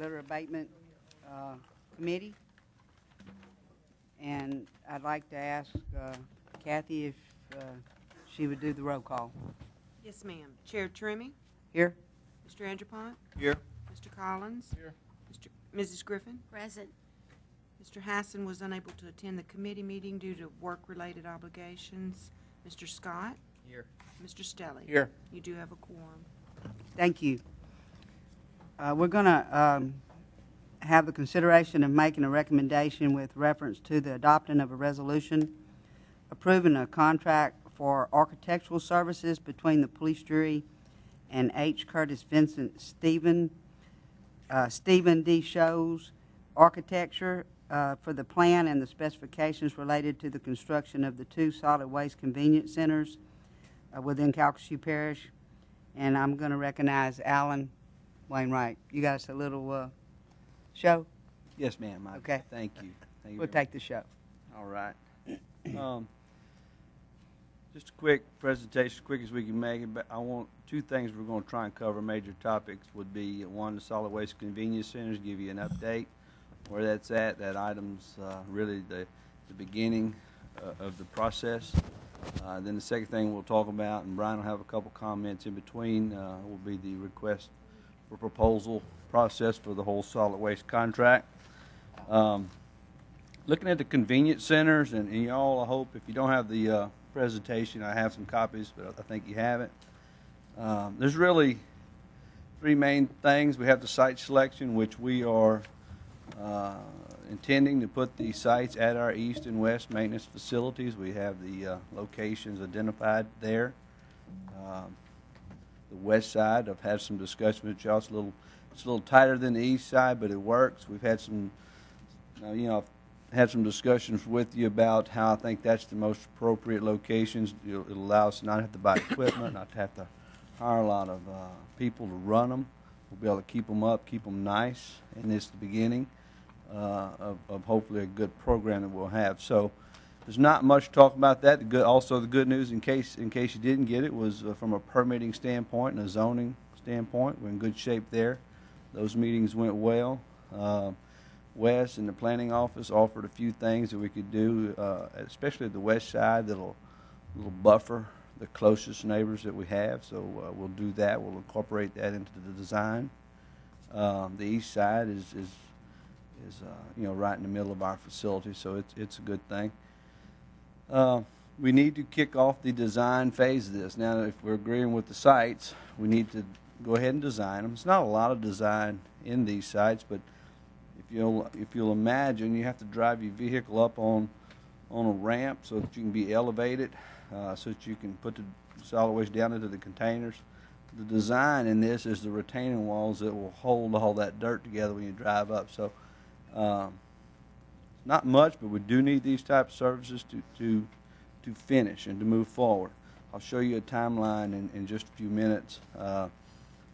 Litter Abatement Committee. And I'd like to ask Kathy if she would do the roll call. Yes, ma'am. Chair Trimmy, Here? Mr. Andrepont, Here. Mr. Collins, Here. Mrs. Griffin. Present. Mr. Hassan was unable to attend the committee meeting due to work-related obligations. Mr. Scott. Here. Mr. Stelly. Here. You do have a quorum. Thank you. We're going to have the consideration of making a recommendation with reference to the adoption of a resolution approving a contract for architectural services between the police jury and H. Curtis Vincent Stephen D. Shows Architecture for the plan and the specifications related to the construction of the 2 solid waste convenience centers within Calcasieu Parish. And I'm going to recognize Alan Wainwright. You got us a little show? Yes, ma'am. Okay. Thank you. Thank you We'll very take the show. much. All right. Just a quick presentation, quick as we can make it. But I want 2 things we're going to try and cover. Major topics would be, 1, the solid waste convenience centers, give you an update where that's at. That item's really the beginning of the process. Then the second thing we'll talk about, and Brian will have a couple comments in between, will be the request for proposal process for the whole solid waste contract. Looking at the convenience centers, and y'all, I hope if you don't have the presentation, I have some copies, but I think you have it. There's really 3 main things. We have the site selection, which we are intending to put the sites at our east and west maintenance facilities. We have the locations identified there. The west side, I've had some discussion with y'all. It's a little tighter than the east side, but it works. We've had some, I've had some discussions with you about how I think that's the most appropriate locations. It'll allow us to not have to buy equipment, not to have to hire a lot of people to run them. We'll be able to keep them up, keep them nice, and it's the beginning of hopefully a good program that we'll have. So there's not much to talk about that. Also the good news, in case you didn't get it, was from a permitting standpoint and a zoning standpoint, we're in good shape there. Those meetings went well. Wes and the planning office offered a few things that we could do, especially at the west side, that'll buffer the closest neighbors that we have. So we'll do that. We'll incorporate that into the design. The east side is right in the middle of our facility, so it's a good thing. We need to kick off the design phase of this. Now, if we're agreeing with the sites, we need to go ahead and design them. It's not a lot of design in these sites, but if you'll imagine, you have to drive your vehicle up on a ramp so that you can be elevated, so that you can put the solid waste down into the containers. The design in this is the retaining walls that will hold all that dirt together when you drive up. So not much, but we do need these type of services to finish and to move forward. I'll show you a timeline in just a few minutes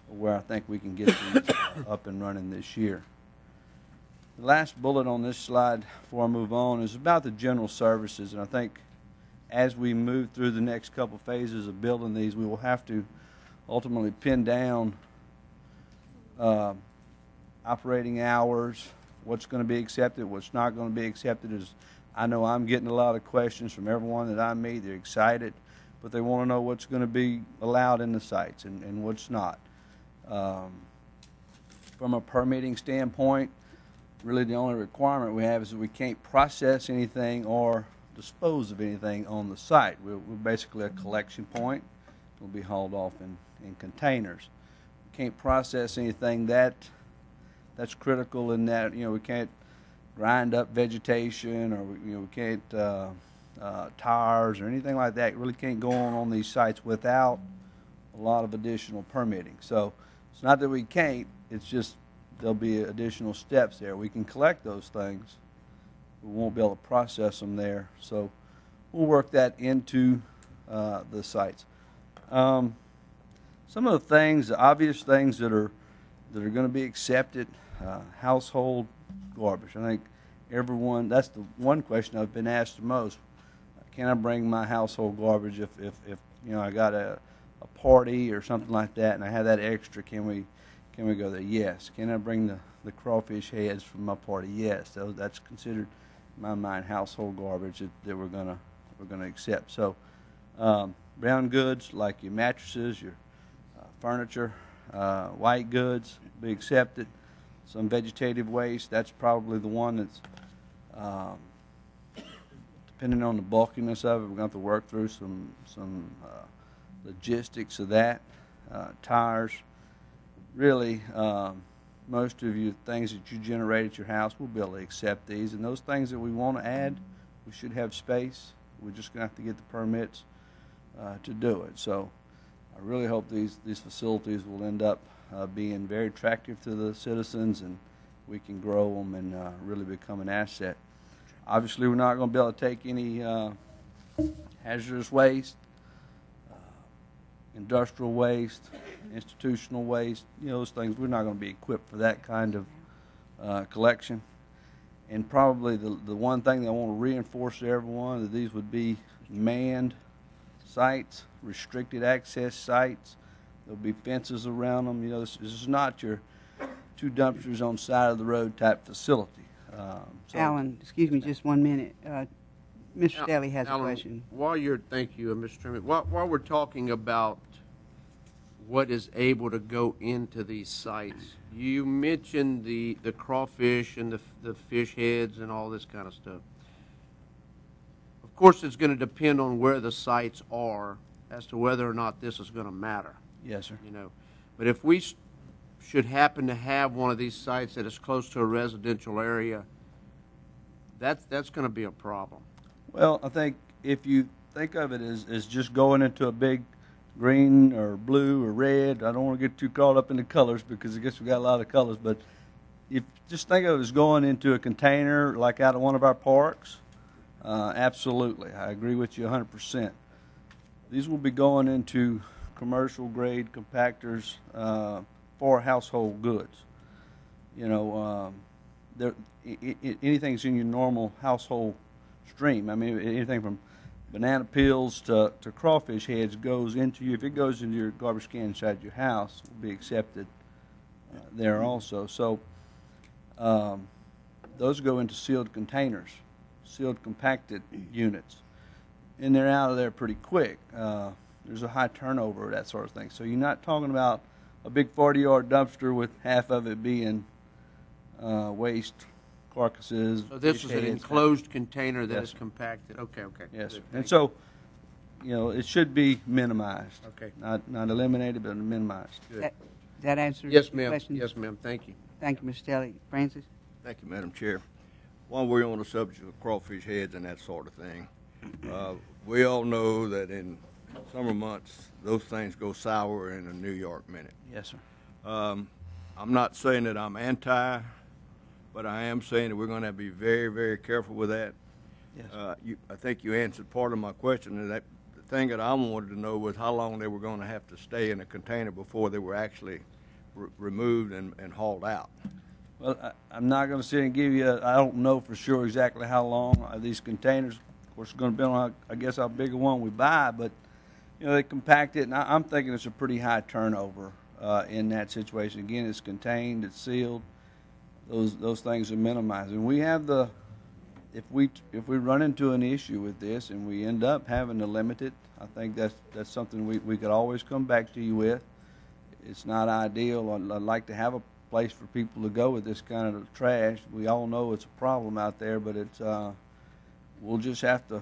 where I think we can get these up and running this year. The last bullet on this slide before I move on is about the general services, and I think as we move through the next couple phases of building these, we will have to ultimately pin down operating hours, what's going to be accepted, what's not going to be accepted. I know I'm getting a lot of questions from everyone that I meet. They're excited, but they want to know what's going to be allowed in the sites and what's not. From a permitting standpoint, really the only requirement we have is that we can't process anything or dispose of anything on the site. We're basically a collection point. It'll be hauled off in containers. We can't process anything that's critical in that, we can't grind up vegetation, or we can't tires or anything like that. It really can't go on these sites without a lot of additional permitting. So it's not that we can't, it's just there'll be additional steps there. We can collect those things. We won't be able to process them there. So we'll work that into the sites. Some of the things, the obvious things that are going to be accepted, household garbage. I think everyone, that's the one question I've been asked the most. Can I bring my household garbage if I got a party or something like that and I have that extra? Can Can we go there? Yes. Can I bring the crawfish heads from my party? Yes. That's considered, in my mind, household garbage that we're gonna accept. So, brown goods like your mattresses, your furniture, white goods be accepted. Some vegetative waste, that's probably the one that's, depending on the bulkiness of it, we're going to have to work through some logistics of that. Tires, really, most of you things that you generate at your house, we'll be able to accept these. And those things that we want to add, we should have space. We're just going to have to get the permits to do it. So I really hope these facilities will end up being very attractive to the citizens, and we can grow them and really become an asset. Obviously, we're not going to be able to take any hazardous waste, industrial waste, institutional waste, those things. We're not going to be equipped for that kind of collection. And probably the one thing that I want to reinforce to everyone, that these would be manned sites, restricted access sites. There'll be fences around them. This is not your two dumpsters on the side of the road type facility. So Alan, excuse me just 1 minute. Mr. Stelly has a Alan, question. Thank you, Mr. Chairman. While we're talking about what is able to go into these sites, you mentioned the crawfish and the fish heads and all this kind of stuff. Of course, it's going to depend on where the sites are as to whether or not this is going to matter. yes, sir. But if we should happen to have one of these sites that is close to a residential area, that's going to be a problem. Well, I think if you think of it as just going into a big green or blue or red, I don't want to get too caught up in the colors because I guess we got a lot of colors, but if just think of it as going into a container like out of one of our parks, absolutely. I agree with you 100%. These will be going into commercial grade compactors for household goods. Anything's in your normal household stream. I mean, anything from banana peels to crawfish heads goes into you. If it goes into your garbage can inside your house, it will be accepted there also. So those go into sealed containers, sealed compacted units, and they're out of there pretty quick. There's a high turnover of that sort of thing. So you're not talking about a big 40-yard dumpster with half of it being waste, carcasses. So this is an heads. enclosed container that Yes, is sir. compacted. Okay. Yes, sir. Good. And Thank so, it should be minimized. Okay. Not eliminated, but minimized. you. Good. Does that answer Yes, your ma'am. question? Yes, ma'am. Thank you. Thank you, Mr. Stelly. Francis? Thank you, Madam Chair. While we're on the subject of crawfish heads and that sort of thing, we all know that in summer months, those things go sour in a New York minute. Yes, sir. I'm not saying that I'm anti, but I am saying that we're going to have to be very, very careful with that. Yes. I think you answered part of my question, and that the thing that I wanted to know was how long they were going to have to stay in a container before they were actually removed and hauled out. Well, I'm not going to sit and give you, I don't know for sure exactly how long these containers, of course, it's going to depend on, I guess, how big a one we buy, but, they compact it, and I'm thinking it's a pretty high turnover in that situation. Again, it's contained, it's sealed. Those things are minimized. And we have if we run into an issue with this and we end up having to limit it, I think that's something we could always come back to you with. It's not ideal. I'd like to have a place for people to go with this kind of trash. We all know it's a problem out there, but it's we'll just have to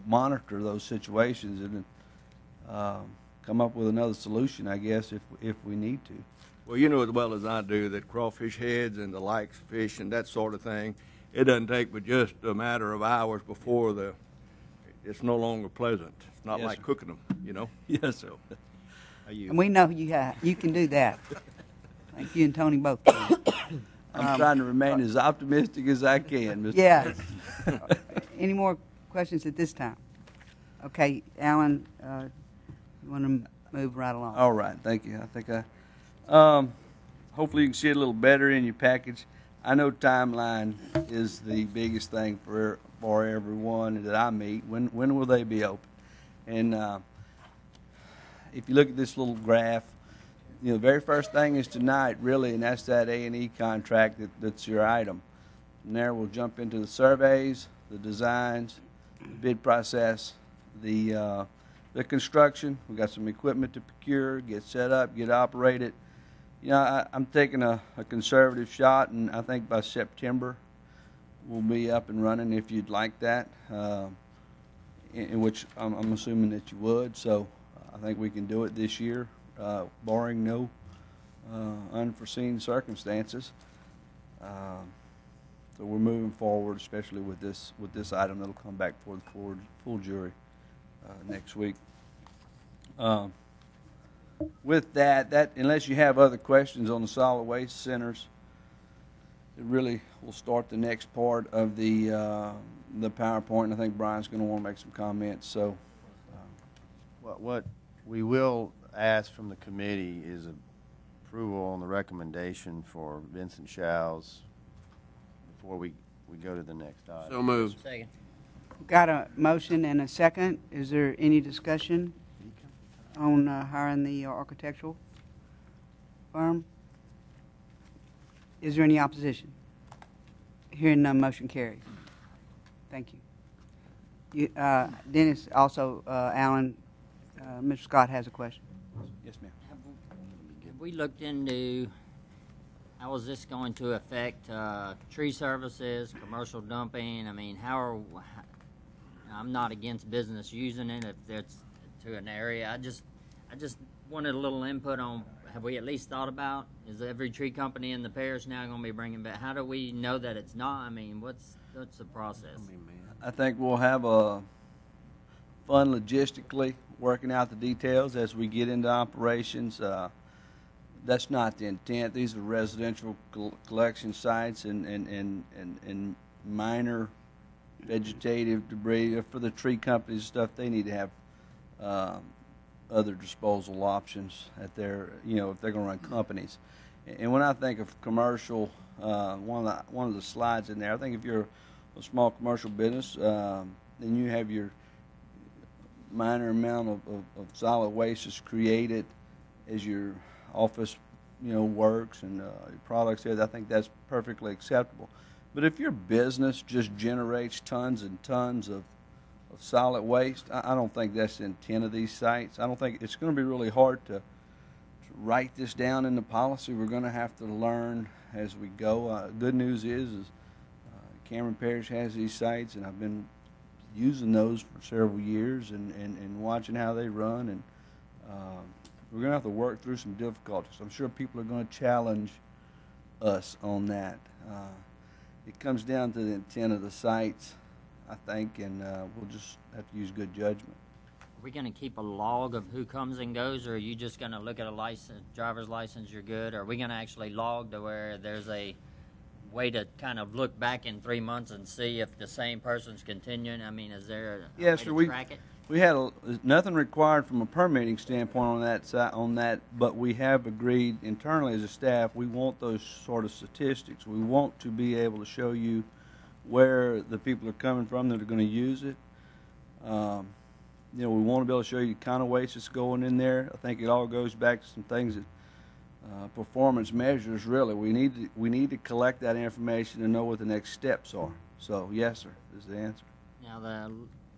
monitor those situations and come up with another solution, I guess, if we need to. Well, you know as well as I do that crawfish heads and the likes, fish and that sort of thing, it doesn't take but just a matter of hours before it's no longer pleasant. It's not Yes, like sir. cooking them, Yes, sir. And we know you can do that. Like you and Tony both can. I'm trying to remain as optimistic as I can, Mr. Yeah. Any more questions at this time? Okay, Alan, you want to move right along? All right, thank you. I think hopefully you can see it a little better in your package. I know timeline is the biggest thing for everyone that I meet. When will they be open? And if you look at this little graph, the very first thing is tonight, really, and that's that A&E contract that's your item. From there, we'll jump into the surveys, the designs, the bid process, the construction. We've got some equipment to procure, get set up, get operated. I'm taking a conservative shot, and I think by September we'll be up and running if you'd like that, in which I'm assuming that you would. So I think we can do it this year, barring no unforeseen circumstances. So we're moving forward, especially with this item that'll come back for the full jury next week. With that, unless you have other questions on the solid waste centers, it really will start the next part of the PowerPoint. And I think Brian's going to want to make some comments. So, What we will ask from the committee is approval on the recommendation for Vincent Show's before we go to the next item. So moved. Second. Got a motion and a second. Is there any discussion on hiring the architectural firm? Is there any opposition? Hearing none, motion carries. Thank you. Dennis, also, Alan, Mr. Scott has a question. yes, ma'am. Have we looked into how is this going to affect tree services, commercial dumping? I mean, I'm not against business using it if it's to an area. I just wanted a little input on, have we at least thought about, is every tree company in the parish now going to be bringing back? How do we know that it's not? I mean, what's the process? I think we'll have a fun logistically working out the details as we get into operations. That's not the intent. These are residential collection sites and minor vegetative debris. For the tree companies and stuff, they need to have other disposal options at their, if they're going to run companies. And when I think of commercial, one of the slides in there, I think if you're a small commercial business, then you have your minor amount of solid waste is created as your office, works and your products there. I think that's perfectly acceptable. But if your business just generates tons and tons of solid waste, I don't think that's the intent of these sites. I don't think it's going to be really hard to write this down in the policy. We're going to have to learn as we go. Good news is Cameron Parish has these sites, and I've been using those for several years and watching how they run. And we're going to have to work through some difficulties. I'm sure people are going to challenge us on that. It comes down to the intent of the sites, I think, and we'll just have to use good judgment. Are we going to keep a log of who comes and goes, or are you just going to look at a driver's license, you're good? Or are we going to actually log to where there's a way to kind of look back in 3 months and see if the same person's continuing? I mean, is there a way to track it? We had nothing required from a permitting standpoint on that, but we have agreed internally as a staff, we want those sort of statistics. We want to be able to show you where the people are coming from that are going to use it. We want to be able to show you the kind of waste that's going in there. I think it all goes back to some things that performance measures, really. We need to collect that information and know what the next steps are. So, yes, sir, is the answer. Now,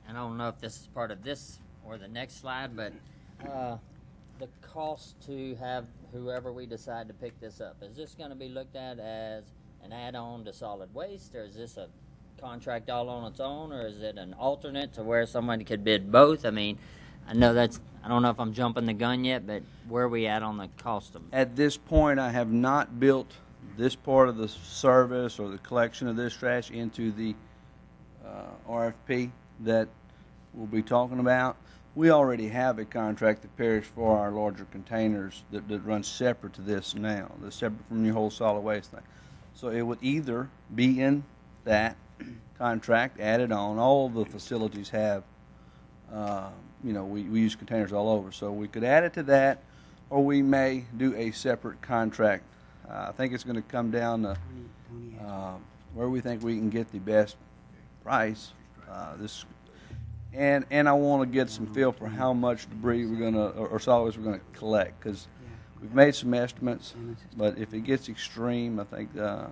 I don't know if this is part of this or the next slide, but the cost to have whoever we decide to pick this up, is this going to be looked at as an add-on to solid waste, or is this a contract all on its own, or is it an alternate to where somebody could bid both? I mean, I know I don't know if I'm jumping the gun yet, but where are we at on the cost of them? At this point, I have not built this part of the service or the collection of this trash into the RFP that we'll be talking about. We already have a contract that parish for our larger containers that runs separate to this now. That's separate from your whole solid waste thing. So it would either be in that contract, added on. All of the facilities have, we use containers all over. So we could add it to that, or we may do a separate contract. I think it's going to come down to where we think we can get the best price. And I want to get some feel for how much debris we're going to, or solid waste we're going to collect, because we've made some estimates, but if it gets extreme, I think I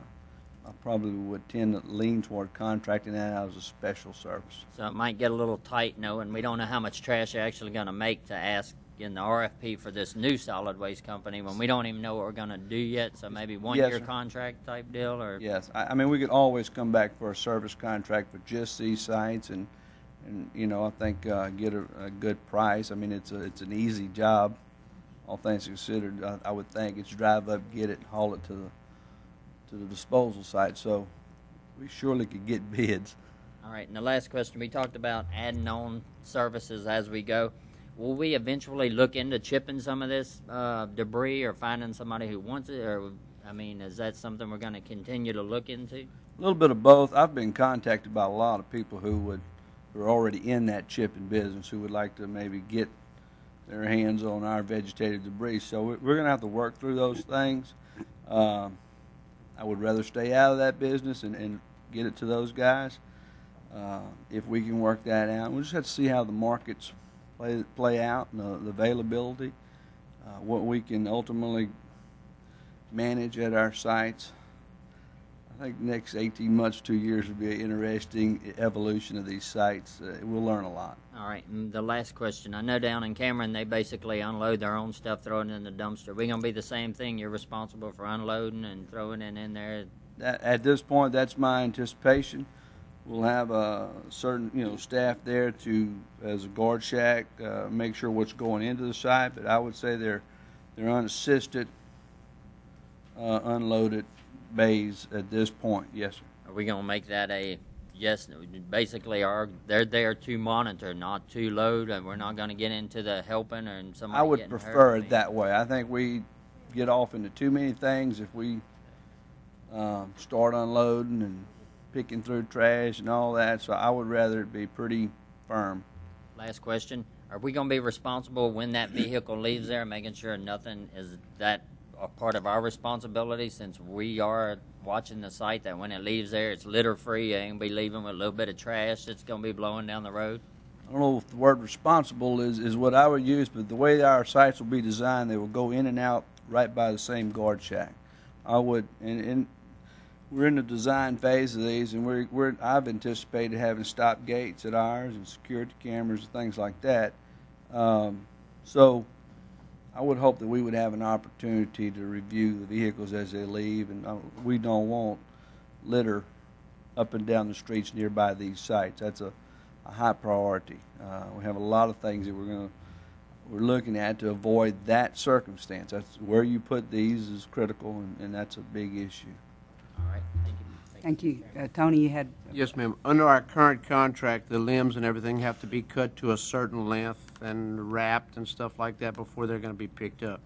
probably would tend to lean toward contracting that out as a special service. So it might get a little tight knowing we don't know how much trash you're actually going to make to ask in the RFP for this new solid waste company when we don't even know what we're going to do yet. So maybe one-year sir. contract type deal, or Yes, I mean, we could always come back for a service contract for just these sites and you know, I think get a good price. I mean, it's an easy job, all things considered. I would think it's drive up, get it, haul it to the disposal site. So we surely could get bids. All right, and the last question, we talked about adding on services as we go. Will we eventually look into chipping some of this debris or finding somebody who wants it? Or, I mean, is that something we're going to continue to look into? A little bit of both. I've been contacted by a lot of people who are already in that chipping business who would like to maybe get their hands on our vegetative debris. So we're going to have to work through those things. I would rather stay out of that business and get it to those guys. If we can work that out, we'll just have to see how the markets play out and the availability, what we can ultimately manage at our sites. I think the next 18 months, 2 years will be an interesting evolution of these sites. We'll learn a lot. All right, and the last question. I know down in Cameron they basically unload their own stuff, throw it in the dumpster. Are we going to be the same thing? You're responsible for unloading and throwing it in there? At this point, that's my anticipation. We'll have a certain, staff there to, as a guard shack, make sure what's going into the site. But I would say they're unassisted, unloaded bays at this point. Yes, sir. Are we going to make that a yes? Basically, they're there to monitor, not to load, and we're not going to get into the helping and somebody I would getting prefer hurt. it that way. I think we get off into too many things if we start unloading and picking through trash and all that. So I would rather it be pretty firm. Last question. Are we going to be responsible when that vehicle leaves there, making sure nothing is that a part of our responsibility, since we are watching the site, that when it leaves there, it's litter-free, it ain't going to be leaving with a little bit of trash that's going to be blowing down the road? I don't know if the word responsible is what I would use, but the way our sites will be designed, they will go in and out right by the same guard shack. I would, and we're in the design phase of these, and I've anticipated having stop gates at ours and security cameras and things like that. So I would hope that we would have an opportunity to review the vehicles as they leave, and we don't want litter up and down the streets nearby these sites. That's a high priority. We have a lot of things that we're looking at to avoid that circumstance. That's where you put these is critical, and that's a big issue. All right. Thank you. Thank you. Tony, you had... Yes, ma'am. Under our current contract, the limbs and everything have to be cut to a certain length and wrapped and stuff like that before they're going to be picked up.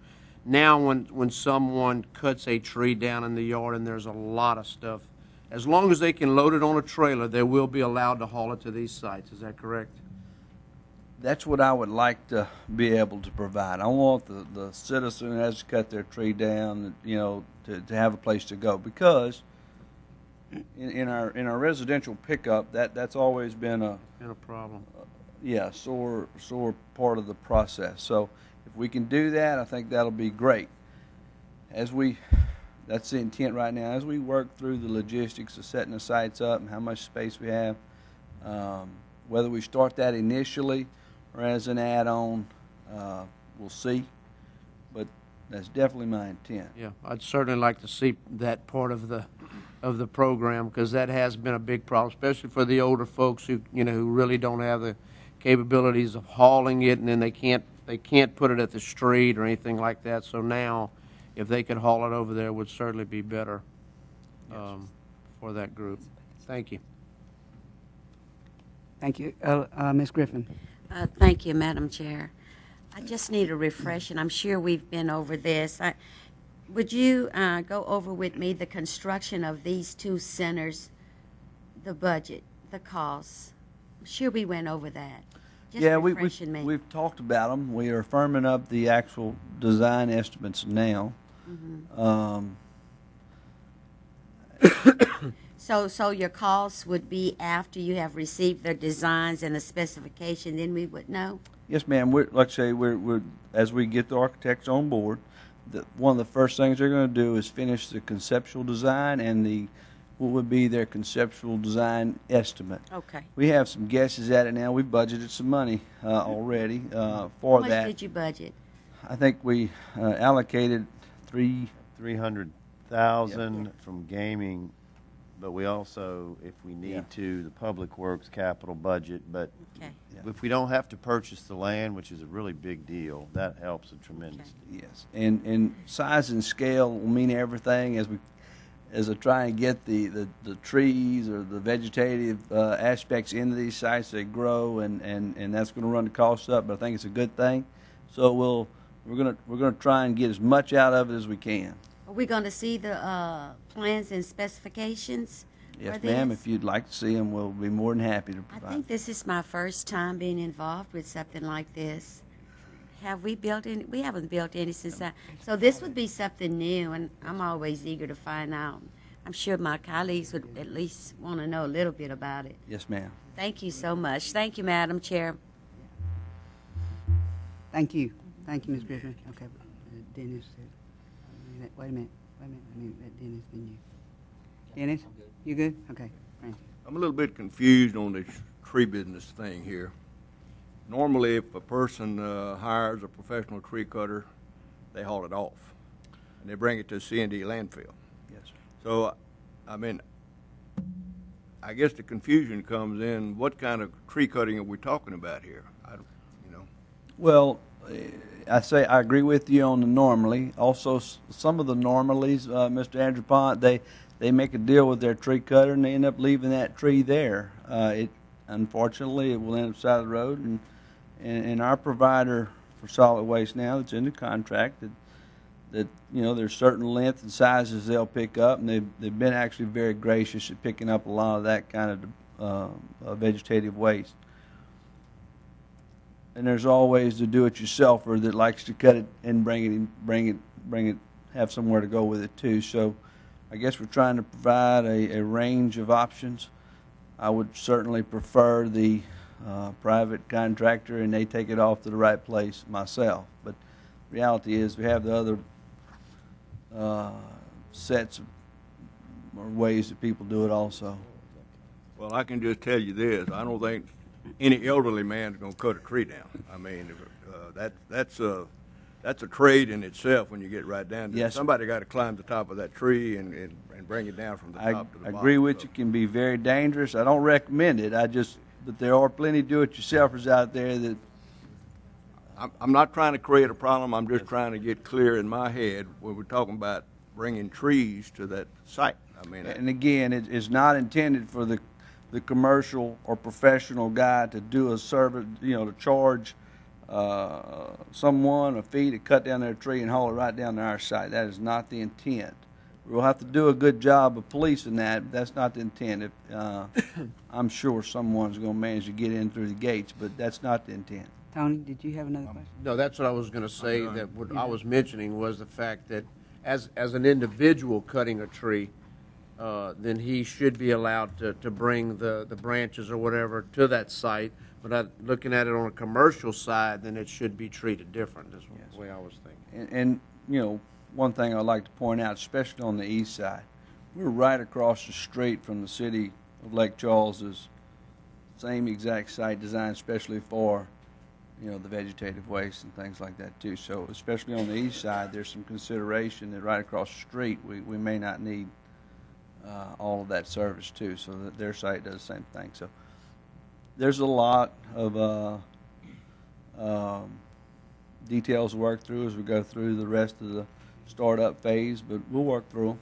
Now, when someone cuts a tree down in the yard and there's a lot of stuff, as long as they can load it on a trailer, they will be allowed to haul it to these sites. Is that correct? That's what I would like to be able to provide. I want the citizen who has to cut their tree down, to have a place to go, because in our residential pickup, that's always been a problem. sore part of the process. So if we can do that, I think that'll be great. That's the intent right now. As we work through the logistics of setting the sites up and how much space we have, whether we start that initially or as an add-on, we'll see. But that's definitely my intent. Yeah, I'd certainly like to see that part of the program, because that has been a big problem, especially for the older folks who really don't have the capabilities of hauling it, and then they can't put it at the street or anything like that. So now, if they could haul it over there, it would certainly be better for that group. Thank you. Thank you. Ms. Griffin. Thank you, Madam Chair. I just need a refresh, and I'm sure we've been over this. Would you go over with me the construction of these two centers, the budget, the costs? I'm sure we went over that. Just refreshing me. We've talked about them. We are firming up the actual design estimates now. Mm-hmm. So your costs would be after you have received the designs and the specification, then we would know? Yes, ma'am. Like I say, we're as we get the architects on board, one of the first things they're going to do is finish the conceptual design and what would be their conceptual design estimate. Okay. We have some guesses at it now. We've budgeted some money already How for much that. did you budget? I think we allocated 300,000 from gaming, but we also, if we Yeah. need to, the Public Works capital budget. But Okay. if we don't have to purchase the land, which is a really big deal, that helps a tremendous. Yes, and size and scale will mean everything as I try and get the trees or the vegetative aspects into these sites. They grow, and that's going to run the cost up. But I think it's a good thing. So we're gonna try and get as much out of it as we can. Are we going to see the plans and specifications? Yes, for ma'am. this? If you'd like to see them, we'll be more than happy to I provide. think this is my first time being involved with something like this. Have we built any? We haven't built any since I. So this would be something new, and I'm always eager to find out. I'm sure my colleagues would at least want to know a little bit about it. Yes, ma'am. Thank you so much. Thank you, Madam Chair. Thank you. Thank you, Ms. Griffin. Okay, Dennis said, wait a minute, let me let Dennis, then you. Dennis, you good? Okay, thank you. I'm a little bit confused on this tree business thing here. Normally, if a person hires a professional tree cutter, they haul it off, and they bring it to C&D landfill. Yes, sir. So, I mean, I guess the confusion comes in, what kind of tree cutting are we talking about here? Well, I agree with you on the normally. Also, some of the normalies, Mr. Andrew Pont, they make a deal with their tree cutter and they end up leaving that tree there. Unfortunately, it will end up side of the road, and our provider for solid waste now that's in the contract that there's certain lengths and sizes they'll pick up, and they've been actually very gracious at picking up a lot of that kind of vegetative waste. And there's always the do-it-yourselfer that likes to cut it and bring it, have somewhere to go with it too. So I guess we're trying to provide a range of options. I would certainly prefer the private contractor and they take it off to the right place myself. But reality is we have the other sets or ways that people do it also. Well, I can just tell you this, I don't think any elderly man's gonna cut a tree down. I mean, that's a trade in itself when you get right down to it. Yes, sir. Somebody gotta climb the top of that tree and bring it down from the I top to the bottom. agree with So, you. It can be very dangerous. I don't recommend it. But there are plenty of do-it-yourselfers out there that. I'm not trying to create a problem, I'm just trying to get clear in my head when we're talking about bringing trees to that site. I mean, And again, it's not intended for the commercial or professional guy to do a service, to charge someone a fee to cut down their tree and haul it right down to our site. That is not the intent. We'll have to do a good job of policing that, but that's not the intent. I'm sure someone's going to manage to get in through the gates, but that's not the intent. Tony, did you have another question? No, that's what I was going to say, that what I was mentioning was the fact that as an individual cutting a tree, then he should be allowed to bring the branches or whatever to that site. But looking at it on a commercial side, then it should be treated different, is the way I was thinking. And one thing I'd like to point out, especially on the east side, we're right across the street from the city of Lake Charles's same exact site designed especially for, the vegetative waste and things like that too. So especially on the east side, there's some consideration that right across the street, we may not need all of that service too, so that their site does the same thing. So there's a lot of details to work through as we go through the rest of the startup phase, but we'll work through them.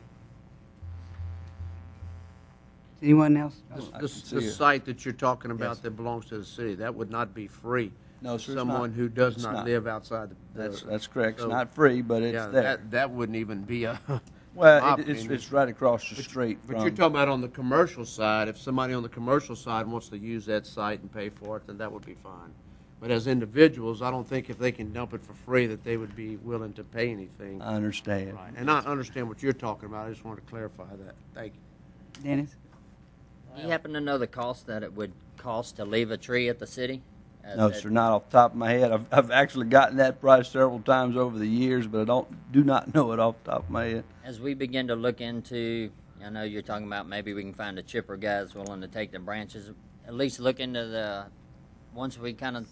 Anyone else? The site that you're talking about that belongs to the city, that would not be free. No, sir, it's Someone not. who does It's not not. live outside the. That's correct. It's so- not free, but it's Yeah, there. that wouldn't even be a. Well, my it's opinion. right across the street But from. you're talking about on the commercial side, if somebody on the commercial side wants to use that site and pay for it, then that would be fine. But as individuals, I don't think if they can dump it for free that they would be willing to pay anything. I understand. Right, and I understand what you're talking about, I just wanted to clarify that. Thank you. Dennis? Do you happen to know the cost that it would cost to leave a tree at the city No, sir, not off the top of my head. I've actually gotten that price several times over the years, but I do not know it off the top of my head. As we begin to look into, I know you're talking about maybe we can find a chipper guy that's willing to take the branches. At least look into once we kind of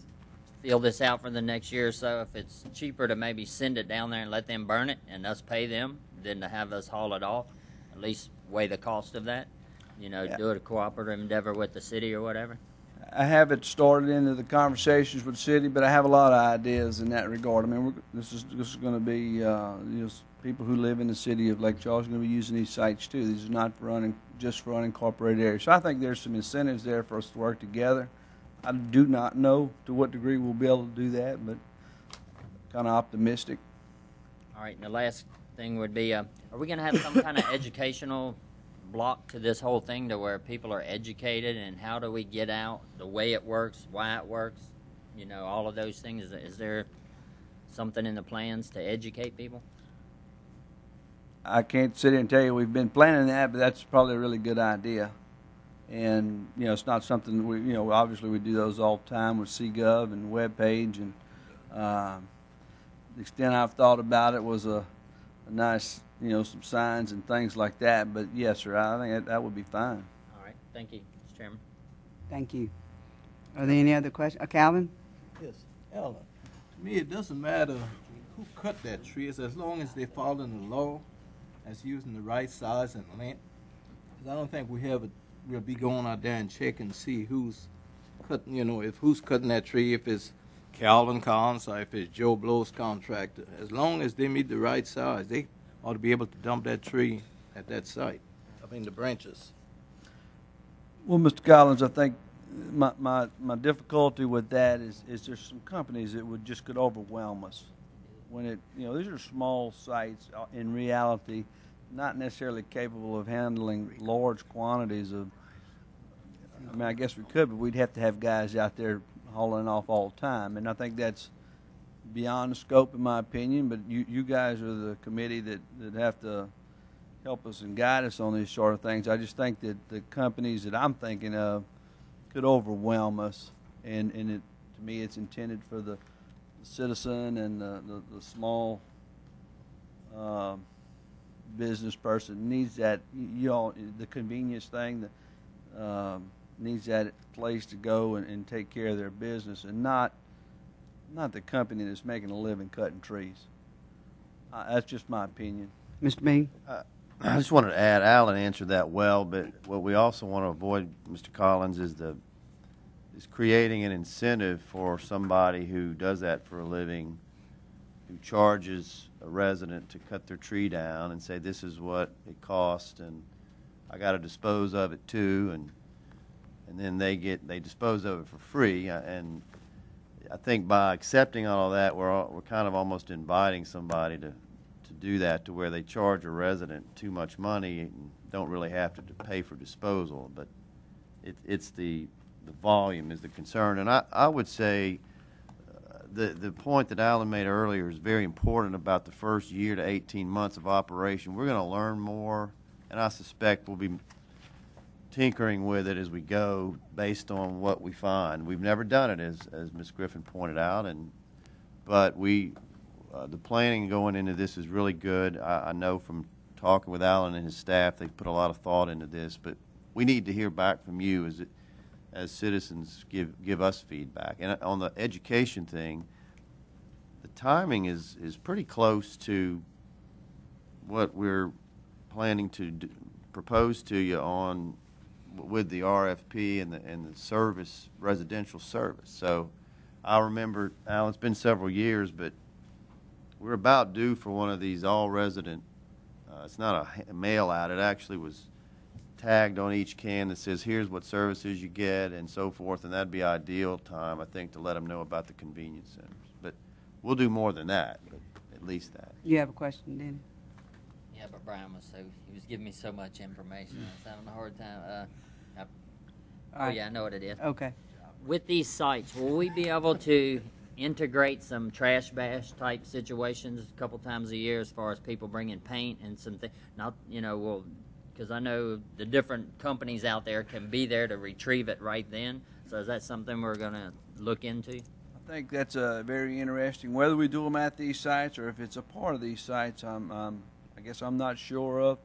feel this out for the next year or so, if it's cheaper to maybe send it down there and let them burn it and us pay them than to have us haul it off, at least weigh the cost of that. Yeah. Do it a cooperative endeavor with the city or whatever. I haven't started into the conversations with the city, but I have a lot of ideas in that regard. I mean, this is going to be people who live in the city of Lake Charles are going to be using these sites too. These are not just for unincorporated areas. So I think there's some incentives there for us to work together. I do not know to what degree we'll be able to do that, but kind of optimistic. All right, and the last thing would be, are we going to have some kind of educational block to this whole thing to where people are educated, and how do we get out the way it works, why it works, all of those things? Is there something in the plans to educate people? I can't sit here and tell you we've been planning that, but that's probably a really good idea. And, it's not something we, obviously we do those all the time with CGov and webpage. And the extent I've thought about it was a nice, some signs and things like that. But yes, sir, I think that would be fine. All right, thank you, Mr. Chairman. Thank you. Are there any other questions? Calvin? Yes, Alan. To me, it doesn't matter who cut that tree, as long as they follow the law, as using the right size and length. Because I don't think we'll be going out there and checking to see who's cutting, if who's cutting that tree, if it's Calvin Collins or if it's Joe Blow's contractor. As long as they meet the right size, they ought to be able to dump that tree at that site. I mean, the branches. Well, Mr. Collins, I think my difficulty with that is there's some companies that could overwhelm us. When these are small sites in reality, not necessarily capable of handling large quantities of. I mean, I guess we could, but we'd have to have guys out there hauling off all the time, and I think that's beyond the scope, in my opinion. But you guys are the committee that have to help us and guide us on these sort of things. I just think that the companies that I'm thinking of could overwhelm us, and to me, it's intended for the citizen and the small business person needs that, the convenience thing, needs that place to go and take care of their business, and not the company that's making a living cutting trees. That's just my opinion. Mr. Bean? I just wanted to add, Alan answered that well, but what we also want to avoid, Mr. Collins, is creating an incentive for somebody who does that for a living, who charges a resident to cut their tree down and say this is what it costs, and I got to dispose of it too, and then they dispose of it for free. And I think by accepting all of that, we're kind of almost inviting somebody to do that, to where they charge a resident too much money and don't really have to pay for disposal. But it's the volume is the concern. And I would say the point that Alan made earlier is very important about the first year to 18 months of operation. We're going to learn more, and I suspect we'll be tinkering with it as we go based on what we find. We've never done it, as Ms. Griffin pointed out, but the planning going into this is really good. I know from talking with Alan and his staff, they put a lot of thought into this, but we need to hear back from you as citizens give us feedback. And on the education thing, the timing is pretty close to what we're planning to propose to you on with the RFP and the service, residential service. So I remember, Alan, it's been several years, but we're about due for one of these all-resident. It's not a mail out. It actually was tagged on each can that says, here's what services you get and so forth, and that'd be ideal time, I think, to let them know about the convenience centers. But we'll do more than that, but at least that. You have a question, Denny? Yeah, but Brian he was giving me so much information. I was having a hard time. Yeah, I know what it is. Okay. With these sites, will we be able to integrate some trash bash type situations a couple times a year, as far as people bringing paint and something? Not, because I know the different companies out there can be there to retrieve it right then. So is that something we're gonna look into? I think that's very interesting. Whether we do them at these sites or if it's a part of these sites, I guess I'm not sure of.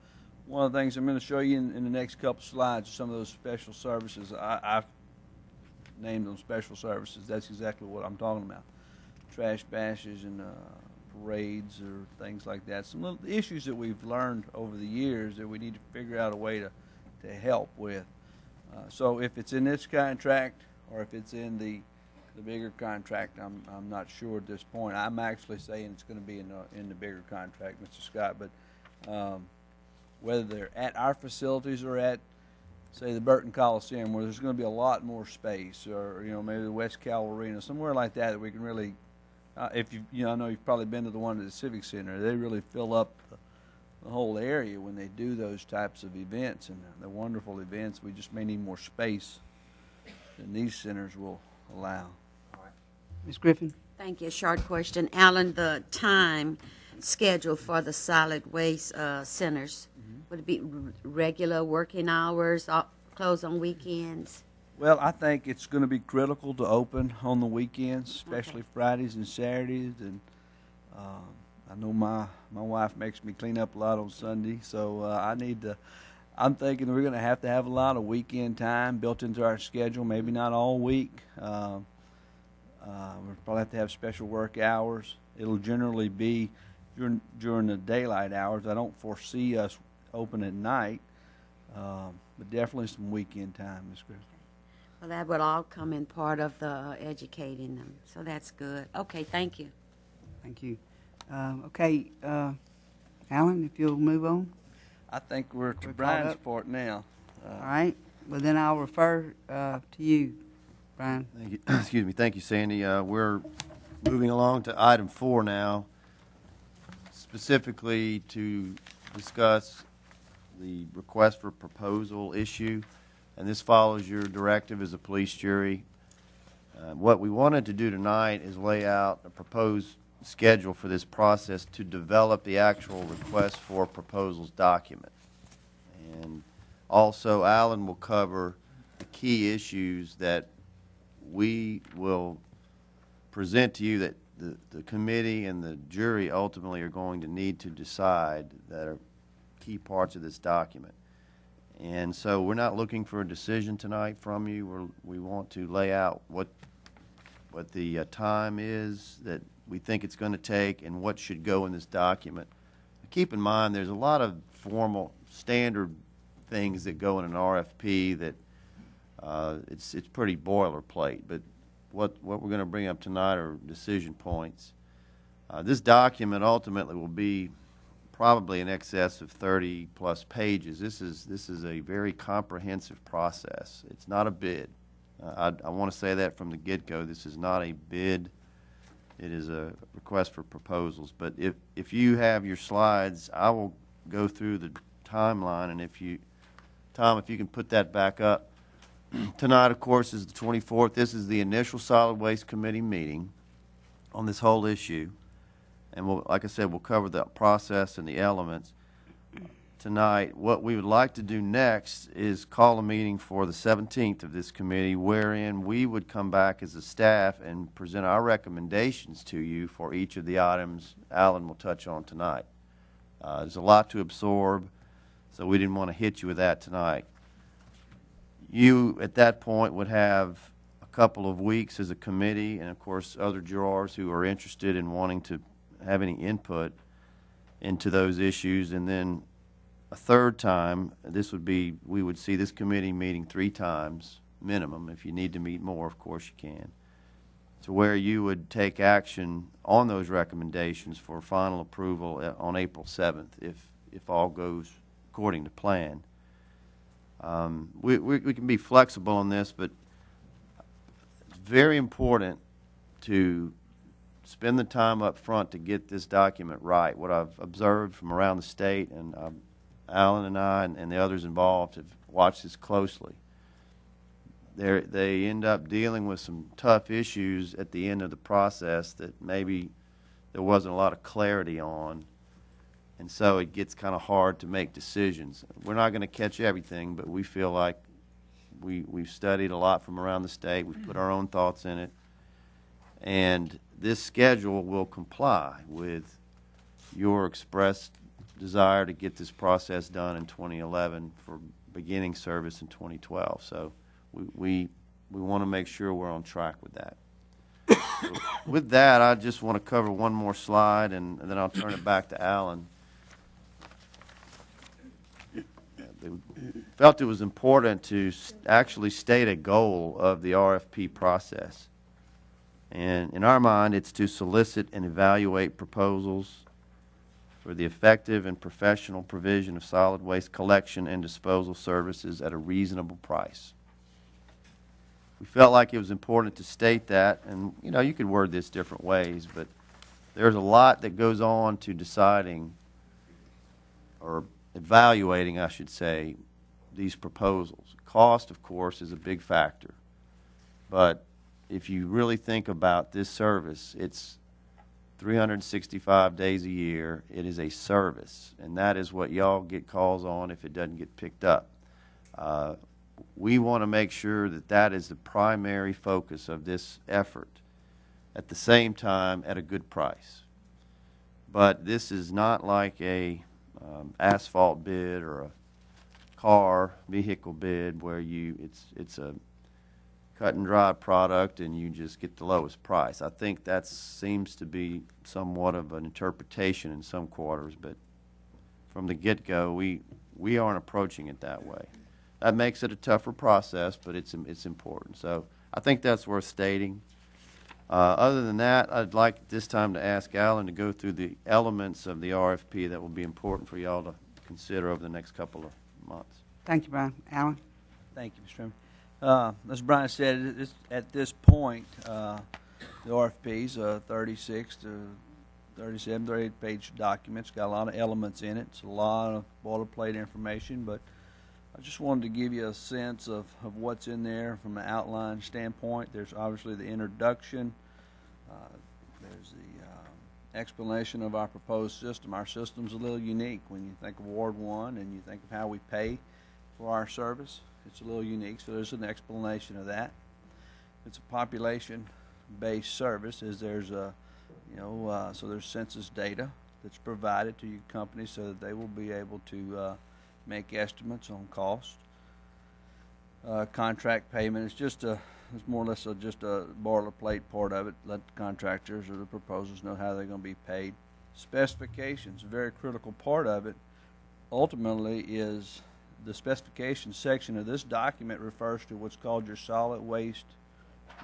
One of the things I'm going to show you in the next couple slides are some of those special services. I've named them special services. That's exactly what I'm talking about. Trash bashes and parades or things like that. Some little issues that we've learned over the years that we need to figure out a way to help with. So if it's in this contract or if it's in the bigger contract, I'm not sure at this point. I'm actually saying it's going to be in the bigger contract, Mr. Scott. But whether they're at our facilities or at, say, the Burton Coliseum, where there's going to be a lot more space, or maybe the West Cal Arena, somewhere like that we can really, if I know you've probably been to the one at the Civic Center. They really fill up the whole area when they do those types of events, and they're wonderful events. We just may need more space than these centers will allow. Ms. Griffin? Thank you. Short question. Alan, the time schedule for the solid waste centers, would it be regular working hours, closed on weekends? Well, I think it's going to be critical to open on the weekends, especially Fridays and Saturdays. And I know my wife makes me clean up a lot on Sunday, so I'm thinking we're going to have a lot of weekend time built into our schedule, maybe not all week. We'll probably have to have special work hours. It'll generally be during the daylight hours. I don't foresee us open at night, but definitely some weekend time, Ms. Griffin. Well, that would all come in part of the educating them, so that's good. Okay, thank you. Thank you. Okay, Alan, if you'll move on. I think we're to We're caught Brian's up. part now. All right. Well, then I'll refer to you, Brian. Thank you. Excuse me. Thank you, Sandy. We're moving along to item 4 now, specifically to discuss the request for proposal issue, and this follows your directive as a police jury. What we wanted to do tonight is lay out a proposed schedule for this process to develop the actual request for proposals document. And also, Alan will cover the key issues that we will present to you that the committee and the jury ultimately are going to need to decide that are key parts of this document. And so we're not looking for a decision tonight from you. We want to lay out what the time is that we think it's going to take and what should go in this document. Keep in mind there's a lot of formal standard things that go in an RFP that it's pretty boilerplate, but what we're going to bring up tonight are decision points. This document ultimately will be probably in excess of 30 plus pages. This is a very comprehensive process. It's not a bid. I want to say that from the get-go. This is not a bid. It is a request for proposals. But if you have your slides, I will go through the timeline, and Tom, if you can put that back up. Tonight, of course, is the 24th. This is the initial Solid Waste Committee meeting on this whole issue. And like I said, we'll cover the process and the elements tonight. What we would like to do next is call a meeting for the 17th of this committee, wherein we would come back as a staff and present our recommendations to you for each of the items Alan will touch on tonight. There's a lot to absorb, so we didn't want to hit you with that tonight. You, at that point, would have a couple of weeks as a committee, and of course other jurors who are interested in wanting to have any input into those issues. And then a third time, we would see this committee meeting 3 times minimum. If you need to meet more, of course you can, to where you would take action on those recommendations for final approval on April 7th if all goes according to plan. We can be flexible on this, but it's very important to spend the time up front to get this document right. What I've observed from around the state, and Alan and I and the others involved have watched this closely, they end up dealing with some tough issues at the end of the process that maybe there wasn't a lot of clarity on. And so it gets kind of hard to make decisions. We're not going to catch everything, but we feel like We've studied a lot from around the state. We've put our own thoughts in it. And this schedule will comply with your expressed desire to get this process done in 2011 for beginning service in 2012. So we want to make sure we're on track with that. So with that, I just want to cover one more slide, and then I'll turn it back to Alan. They felt it was important to actually state a goal of the RFP process. And in our mind, it's to solicit and evaluate proposals for the effective and professional provision of solid waste collection and disposal services at a reasonable price. We felt like it was important to state that, and you could word this different ways, but there's a lot that goes on to deciding or evaluating, I should say, these proposals. Cost, of course, is a big factor, but if you really think about this service, it's 365 days a year. It is a service, and that is what y'all get calls on if it doesn't get picked up. We want to make sure that that is the primary focus of this effort, at the same time at a good price. But this is not like a asphalt bid or a vehicle bid where it's a cut and dry product and you just get the lowest price. I think that seems to be somewhat of an interpretation in some quarters, but from the get-go, we aren't approaching it that way. That makes it a tougher process, but it's important. So I think that's worth stating. Other than that, I'd like this time to ask Alan to go through the elements of the RFP that will be important for y'all to consider over the next couple of months. Thank you, Brian. Alan? Thank you, Mr. Chairman. As Brian said, at this point, the RFP's 36 to 37, 38 page documents. Got a lot of elements in it. It's a lot of boilerplate information, but I just wanted to give you a sense of what's in there from an outline standpoint. There's obviously the introduction. There's the explanation of our proposed system. Our system's a little unique when you think of Ward 1 and you think of how we pay for our service. It's a little unique, so there's an explanation of that. It's a population-based service, as there's a, so there's census data that's provided to your company so that they will be able to make estimates on cost. Contract payment is it's more or less just a boilerplate part of it. Let the contractors or the proposals know how they're going to be paid. Specifications, a very critical part of it, ultimately is the specifications section of this document refers to what's called your solid waste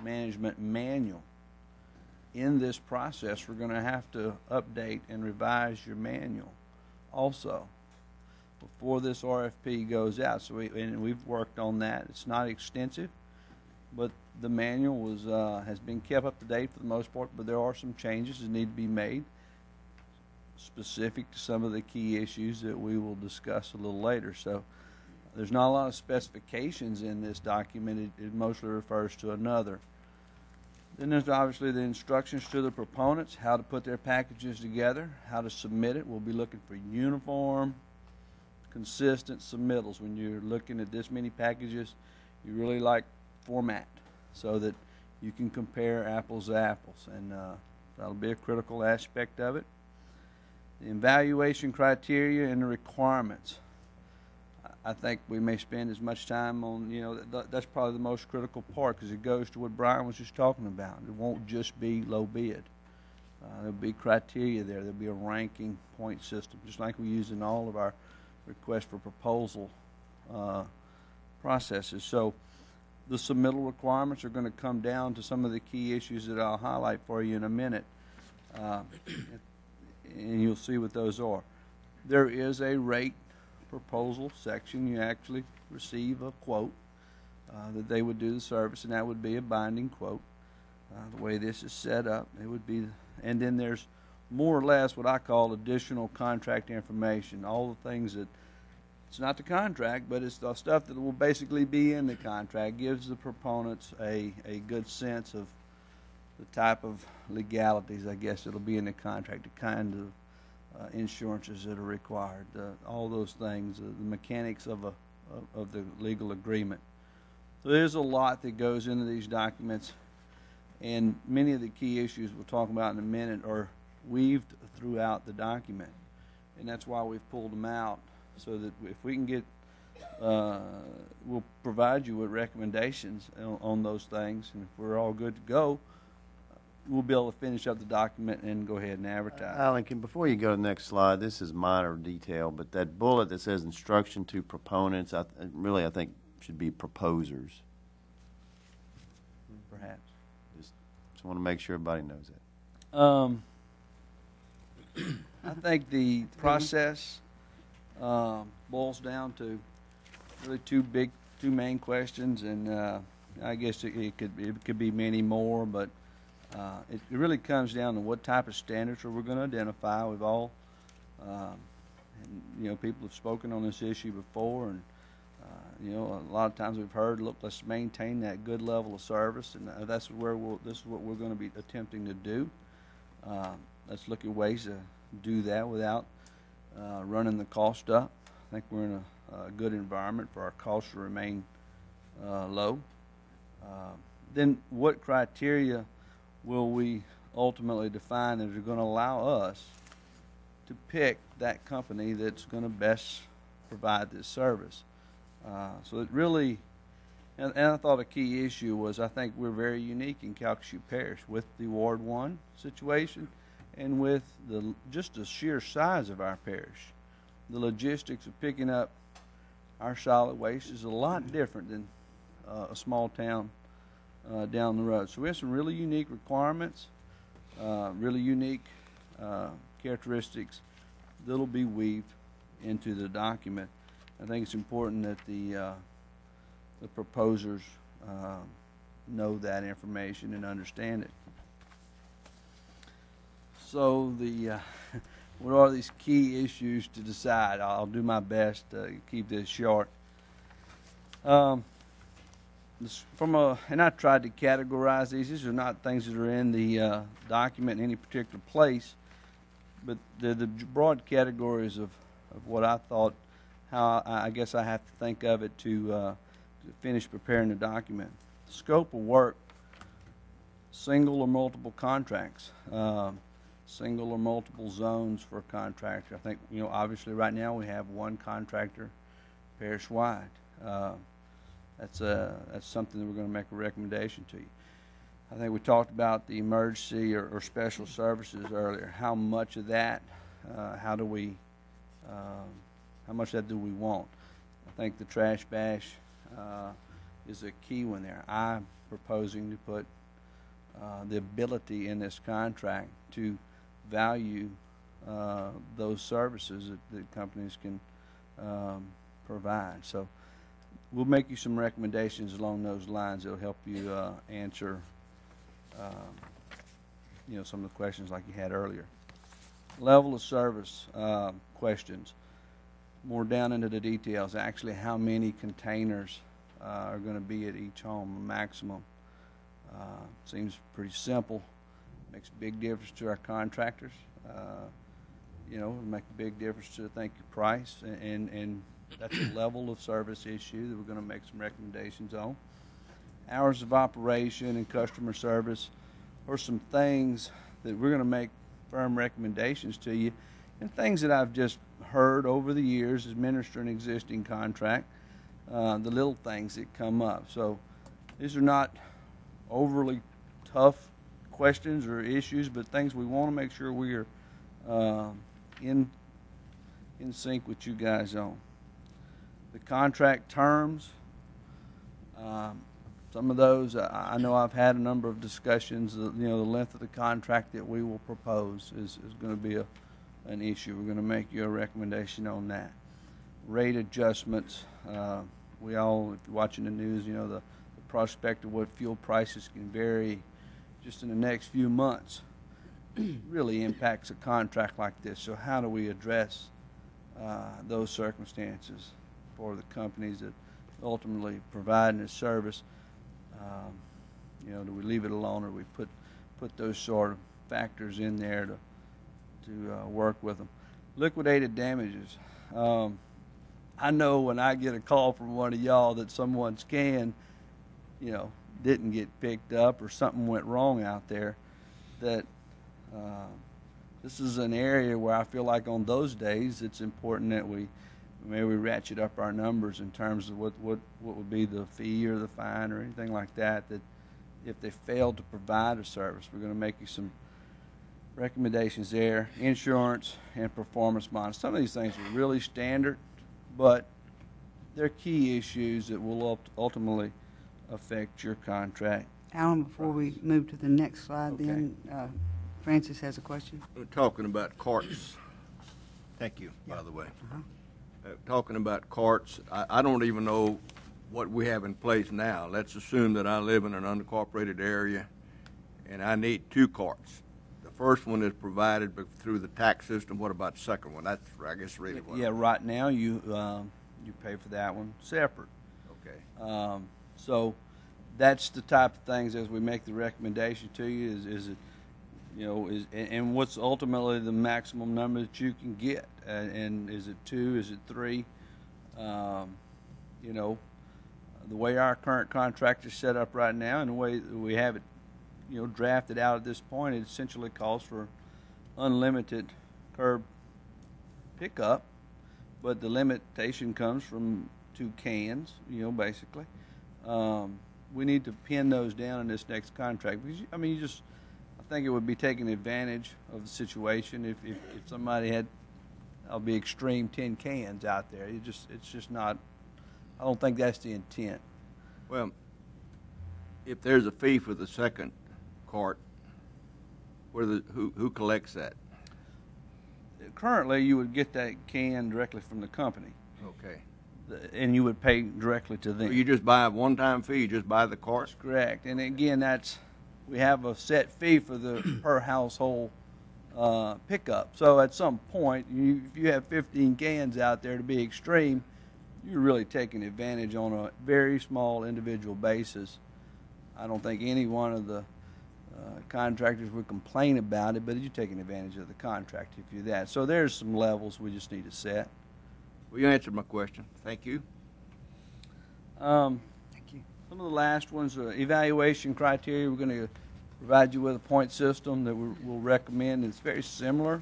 management manual. In this process, we're going to have to update and revise your manual also before this RFP goes out. So we've worked on that. It's not extensive, but the manual has been kept up to date for the most part, but there are some changes that need to be made specific to some of the key issues that we will discuss a little later. So there's not a lot of specifications in this document. It mostly refers to another. Then there's obviously the instructions to the proponents, how to put their packages together, how to submit it. We'll be looking for uniform, consistent submittals. When you're looking at this many packages, you really like format so that you can compare apples to apples, and that'll be a critical aspect of it. The evaluation criteria and the requirements. I think we may spend as much time on, that's probably the most critical part, because it goes to what Brian was just talking about. It won't just be low bid. There'll be criteria there. There'll be a ranking point system, just like we use in all of our request for proposal processes. So the submittal requirements are going to come down to some of the key issues that I'll highlight for you in a minute, and you'll see what those are. There is a rate proposal section. You actually receive a quote that they would do the service, and that would be a binding quote. The way this is set up, it would be, and then there's more or less what I call additional contract information, all the things that, it's not the contract, but it's the stuff that will basically be in the contract, gives the proponents a good sense of the type of legalities, I guess, that'll be in the contract, the kind of insurances that are required, all those things, the mechanics of the legal agreement So there's a lot that goes into these documents, and many of the key issues we'll talk about in a minute are weaved throughout the document. And that's why we've pulled them out, so that if we can get, we'll provide you with recommendations on those things, and if we're all good to go, we'll be able to finish up the document and go ahead and advertise. Alan, before you go to the next slide, this is minor detail, but that bullet that says instruction to proponents, I think should be proposers. Perhaps. Just want to make sure everybody knows that. I think the process boils down to really two main questions, and I guess it could be many more, but it really comes down to what type of standards are we going to identify. We've all, people have spoken on this issue before, and a lot of times we've heard, look, let's maintain that good level of service, and this is what we're going to be attempting to do. Let's look at ways to do that without running the cost up. I think we're in a good environment for our costs to remain low. Then what criteria will we ultimately define that are going to allow us to pick that company that's going to best provide this service? So it really, and I thought a key issue was, I think we're very unique in Calcasieu Parish with the Ward 1 situation and with just the sheer size of our parish. The logistics of picking up our solid waste is a lot different than a small town down the road. So we have some really unique requirements, really unique characteristics that'll be weaved into the document. I think it's important that the proposers know that information and understand it. So what are these key issues to decide? I'll do my best to keep this short. And I tried to categorize these. These are not things that are in the document in any particular place, but they're the broad categories of what I thought, how I guess I have to think of it to finish preparing the document. Scope of work, single or multiple contracts, single or multiple zones for a contractor. I think, obviously right now we have one contractor parish-wide. That's something that we're going to make a recommendation to you. I think we talked about the emergency or special services earlier. How much of that, how much of that do we want? I think the trash bash is a key one there. I'm proposing to put the ability in this contract to value those services that companies can provide. So we'll make you some recommendations along those lines that'll help you answer some of the questions like you had earlier. Level of service questions. More down into the details. Actually, how many containers are going to be at each home, a maximum. Seems pretty simple. Makes a big difference to our contractors. It'll make a big difference to, I think, your price, and that's a level of service issue that we're going to make some recommendations on. Hours of operation and customer service are some things that we're going to make firm recommendations to you, and things that I've just heard over the years administering an existing contract, the little things that come up. So these are not overly tough questions or issues, but things we want to make sure we are in sync with you guys on. The contract terms, some of those, I know I've had a number of discussions. The length of the contract that we will propose is going to be an issue. We're going to make you a recommendation on that. Rate adjustments. We all, if you're watching the news, the prospect of what fuel prices can vary just in the next few months really impacts a contract like this. So how do we address those circumstances for the companies that ultimately provide this service? Do we leave it alone, or we put those sort of factors in there to work with them? Liquidated damages. I know when I get a call from one of y'all that someone's can didn't get picked up or something went wrong out there, that this is an area where I feel like on those days it's important that we ratchet up our numbers in terms of what would be the fee or the fine or anything like that, that if they fail to provide a service. We're going to make you some recommendations there. Insurance and performance bonds. Some of these things are really standard, but they're key issues that will ultimately affect your contract. Alan, before we move to the next slide, Okay. then Francis has a question. We're talking about carts. Thank you, by the way. Talking about carts, I don't even know what we have in place now. Let's assume that I live in an unincorporated area and I need 2 carts. The first one is provided through the tax system. What about the second one? That's, I guess, really what. Yeah, right now you pay for that one separate. Okay. So that's the type of things as we make the recommendation to you is it, and what's ultimately the maximum number that you can get, and is it 2, is it 3? The way our current contract is set up right now and the way that we have it, drafted out at this point, it essentially calls for unlimited curb pickup, but the limitation comes from 2 cans, basically. We need to pin those down in this next contract because, I think it would be taking advantage of the situation if somebody had, I'll be extreme, 10 cans out there. It's just not, I don't think that's the intent. Well, if there's a fee for the second cart, who collects that? Currently, you would get that can directly from the company, Okay. and you would pay directly to them. So you just buy a one-time fee, you just buy the cart? That's correct. And again, we have a set fee for the per household pickup. So at some point, if you have 15 cans out there, to be extreme, you're really taking advantage on a very small individual basis. I don't think any one of the contractors would complain about it, but you're taking advantage of the contract if you do that. So there's some levels we just need to set. Well, you answered my question. Thank you. Thank you. Some of the last ones are evaluation criteria. We're going to provide you with a point system that we'll recommend. It's very similar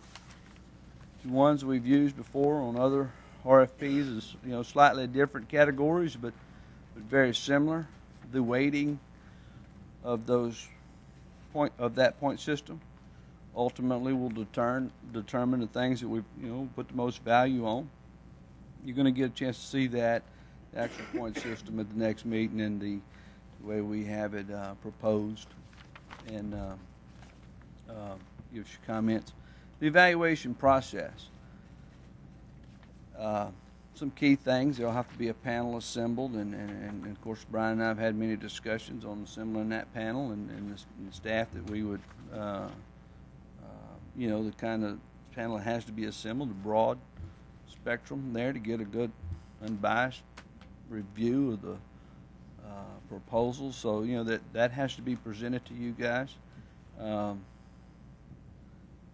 to ones we've used before on other RFPs. It's, slightly different categories, but very similar. The weighting of that point system ultimately will determine the things that we put the most value on. You're going to get a chance to see that actual point system at the next meeting and the way we have it proposed, and give us your comments. The evaluation process. Some key things. There'll have to be a panel assembled, and of course Brian and I have had many discussions on assembling that panel, and the staff that we would, the kind of panel that has to be assembled, a broad spectrum there to get a good unbiased review of the proposals. So that has to be presented to you guys.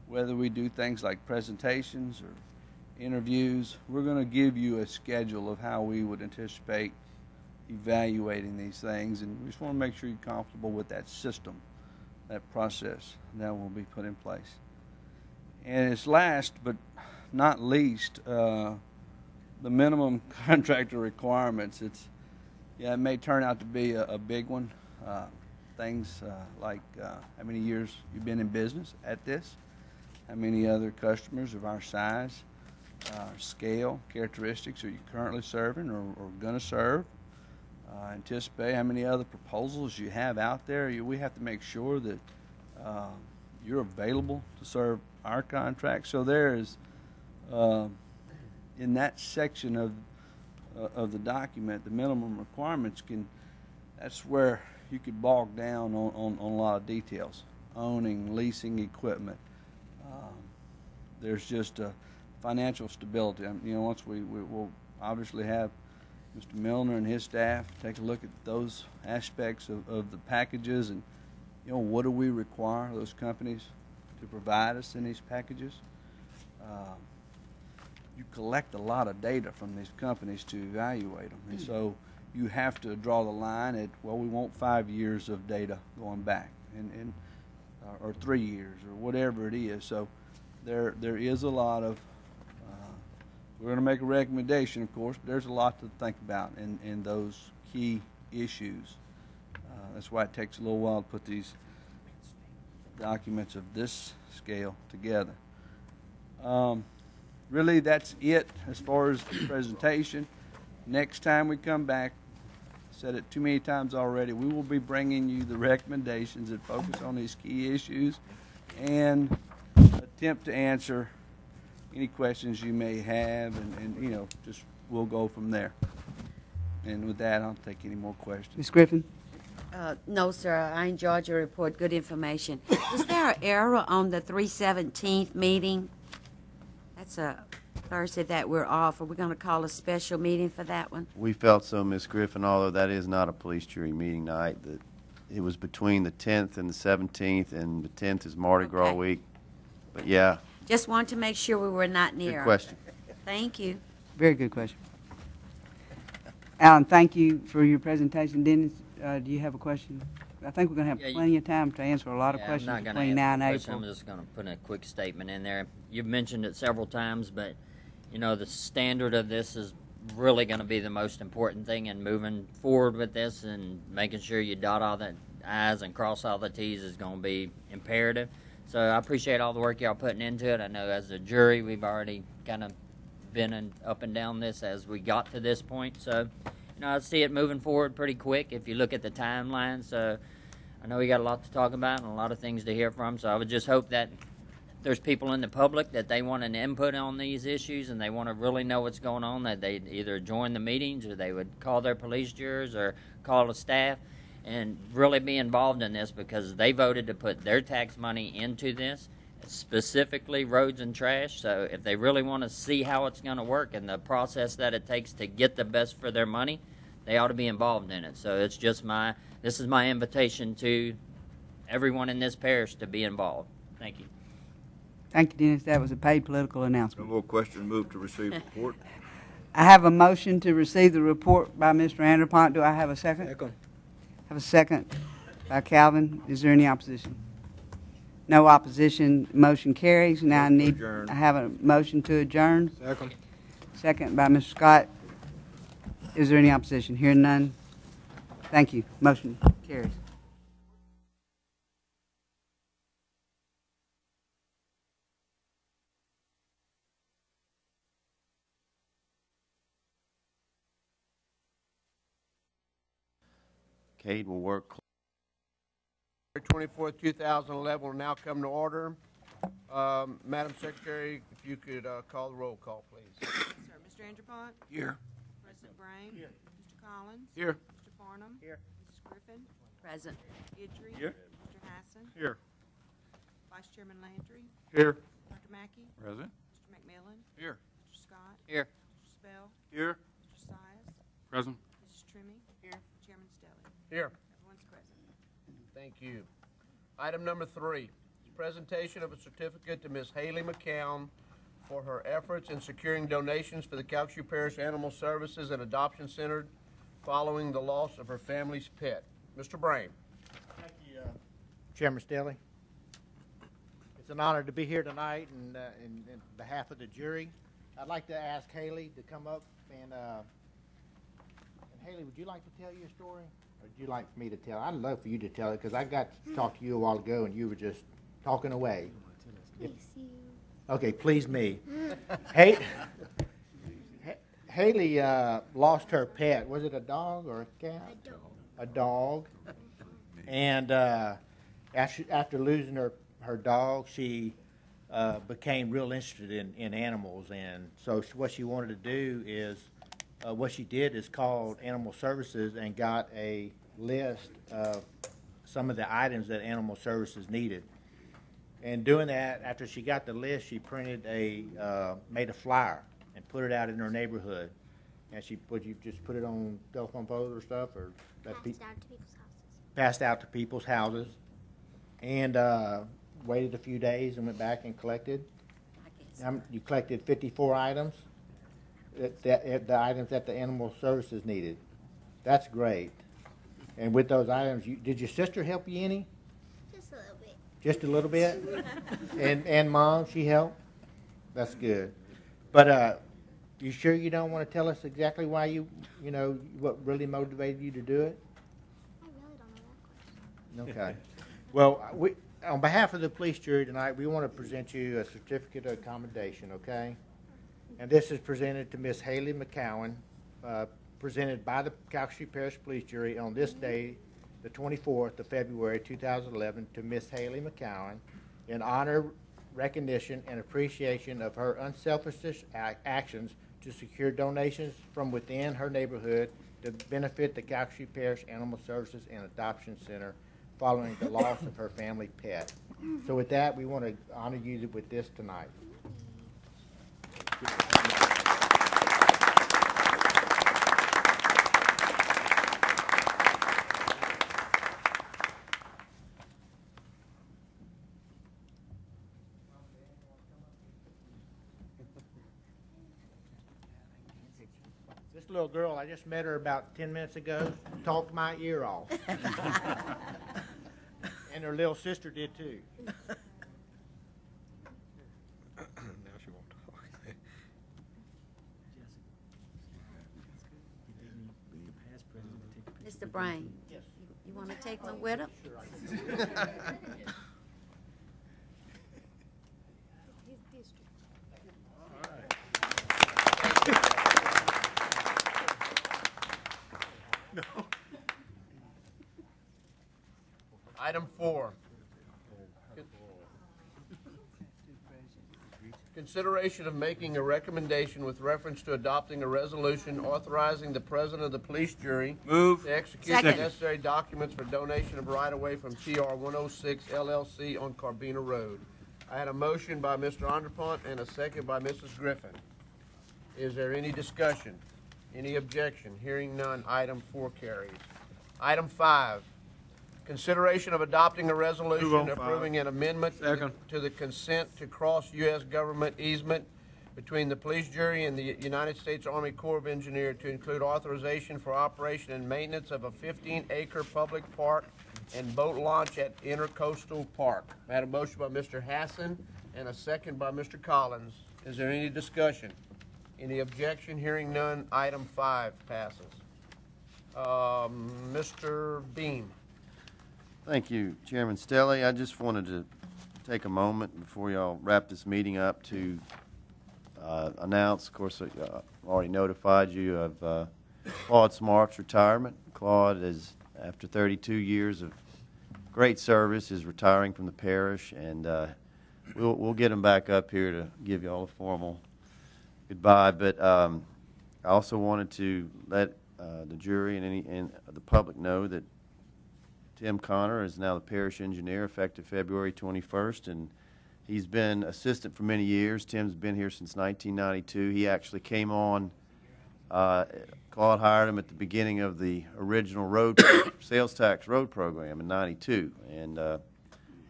Whether we do things like presentations or interviews, we're going to give you a schedule of how we would anticipate evaluating these things, and we just want to make sure you're comfortable with that system, that process that will be put in place. And it's last but not least, the minimum contractor requirements. It may turn out to be a big one. Things like how many years you've been in business at this, how many other customers of our size, scale, characteristics are you currently serving or going to serve, anticipate how many other proposals you have out there. We have to make sure that you're available to serve our contract. So there is, in that section of the document, the minimum requirements that's where you could bog down on a lot of details. Owning, leasing equipment. There's just a financial stability. Once we'll obviously have Mr. Milner and his staff take a look at those aspects of the packages, and what do we require those companies to provide us in these packages. You collect a lot of data from these companies to evaluate them, and so you have to draw the line at, well, we want 5 years of data going back, and or 3 years, or whatever it is. So there is a lot of, we're going to make a recommendation, of course, but there's a lot to think about in those key issues. That's why it takes a little while to put these documents of this scale together. Really, that's it as far as the presentation. Next time we come back, said it too many times already, we will be bringing you the recommendations that focus on these key issues and attempt to answer any questions you may have, and just we'll go from there. And with that, I'll take any more questions. Ms. Griffin? No, sir. I enjoyed your report. Good information. Is there an error on the 3/17 meeting? That's a Thursday that we're off. Are we going to call a special meeting for that one? We felt so, Ms. Griffin, although that is not a police jury meeting night, that it was between the 10th and the 17th, and the 10th is Mardi Gras Okay. week. But yeah, Just wanted to make sure we were not near. good question. Thank you. Very good question. Alan, thank you for your presentation. Dennis, do you have a question? I think we're going to have Yeah, plenty of time to answer a lot of Yeah, questions I'm not between gonna now and answer the question. April. I'm just going to put a quick statement in there. You've mentioned it several times, but the standard of this is really going to be the most important thing, and moving forward with this and making sure you dot all the I's and cross all the T's is going to be imperative. So I appreciate all the work y'all putting into it. I know as a jury we've already kind of been up and down this as we got to this point. So I see it moving forward pretty quick if you look at the timeline. So I know we got a lot to talk about and a lot of things to hear from. So I would just hope that there's people in the public that they want an input on these issues and they want to really know what's going on, that they either join the meetings or they would call their police jurors or call the staff and really be involved in this, because they voted to put their tax money into this, specifically roads and trash. So if they really want to see how it's going to work and the process that it takes to get the best for their money, they ought to be involved in it. So it's just this is my invitation to everyone in this parish to be involved. Thank you. Thank you, Dennis. That was a paid political No announcement. more questions. Move to receive report. I have a motion to receive the report by Mr. Anderpont. Do I have a second? Second. Have a second by Calvin. Is there any opposition? No opposition. Motion carries. Now I need, Adjourn. I have a motion to adjourn. Second. Second by Mr. Scott. Is there any opposition? Hearing none. Thank you. Motion carries. Cade will work. February 24th, 2011 will now come to order. Madam Secretary, if you could call the roll call, please. Yes, sir. Mr. Anderpont? Here. President Brame? Here. Mr. Collins? Here. Mr. Farnum? Here. Mrs. Griffin? Present. Idry? Here. Mr. Hassan? Here. Vice Chairman Landry? Here. Dr. Mackey? Present. Mr. McMillan? Here. Mr. Scott? Here. Mr. Spell? Here. Mr. Sias? Present. Mrs. Trimmie? Here. Chairman Stelling? Here. Everyone's present. Thank you. Item number 3, presentation of a certificate to Ms. Haley McCown for her efforts in securing donations for the Calcasieu Parish Animal Services and Adoption Center following the loss of her family's pet. Mr. Brame. Thank you, Chairman Stelling. It's an honor to be here tonight in behalf of the jury. I'd like to ask Haley to come up and Haley, would you like to tell your story? Or would you like for me to tell? I'd love for you to tell it because I got to talk to you a while ago and you were just talking away. Okay, please me. Haley lost her pet. Was it a dog or a cat? A dog. And after losing her dog, she became real interested in animals. And so what she wanted to do is, what she did is called Animal Services and got a list of some of the items that Animal Services needed. And doing that, after she got the list, she printed made a flyer and put it out in her neighborhood. And would you just put it on telephone poles or stuff, or passed out to people's houses, and waited a few days and went back and collected. You collected 54 items, the items that the Animal Services needed. That's great. And with those items, did your sister help you any? Just a little bit. Just a little bit? And Mom, she helped? That's good. But you sure you don't want to tell us exactly why you know, what really motivated you to do it? I really don't know that question. Okay. Well, on behalf of the police jury tonight, we want to present you a certificate of commendation, okay? And this is presented to Miss Haley McCowan, presented by the Calcasieu Parish Police Jury on this day, the 24th of February 2011, to Miss Haley McCowan in honor, recognition, and appreciation of her unselfish actions to secure donations from within her neighborhood to benefit the Calcasieu Parish Animal Services and Adoption Center following the loss of her family pet. So with that, we want to honor you with this tonight. This little girl, I just met her about 10 minutes ago, talked my ear off. And her little sister did too. Now she won't talk. Mr. Brain? Yes. You want to take one with him? Sure, I His district. Item 4. Consideration of making a recommendation with reference to adopting a resolution authorizing the president of the police jury Move. to execute the Second. necessary documents for donation of right-of-way from TR 106 LLC on Carbina Road. I had a motion by Mr. Onderpont and a second by Mrs. Griffin. Is there any discussion? Any objection? Hearing none, item 4 carries. Item 5, consideration of adopting a resolution approving an amendment to the consent to cross U.S. government easement between the police jury and the United States Army Corps of Engineers to include authorization for operation and maintenance of a 15-acre public park and boat launch at Intercoastal Park. I had a motion by Mr. Hassan and a second by Mr. Collins. Is there any discussion? Any objection? Hearing none, item 5 passes. Mr. Beam. Thank you, Chairman Stelly. I just wanted to take a moment before y'all wrap this meeting up to announce, of course, I already notified you of Claude Smart's retirement. Claude is, after 32 years of great service, is retiring from the parish, and we'll get him back up here to give y'all a formal goodbye. But I also wanted to let the jury and the public know that Tim Connor is now the parish engineer effective February 21st, and he's been assistant for many years. Tim's been here since 1992. He actually came on, Claude hired him at the beginning of the original road sales tax road program in 92, and I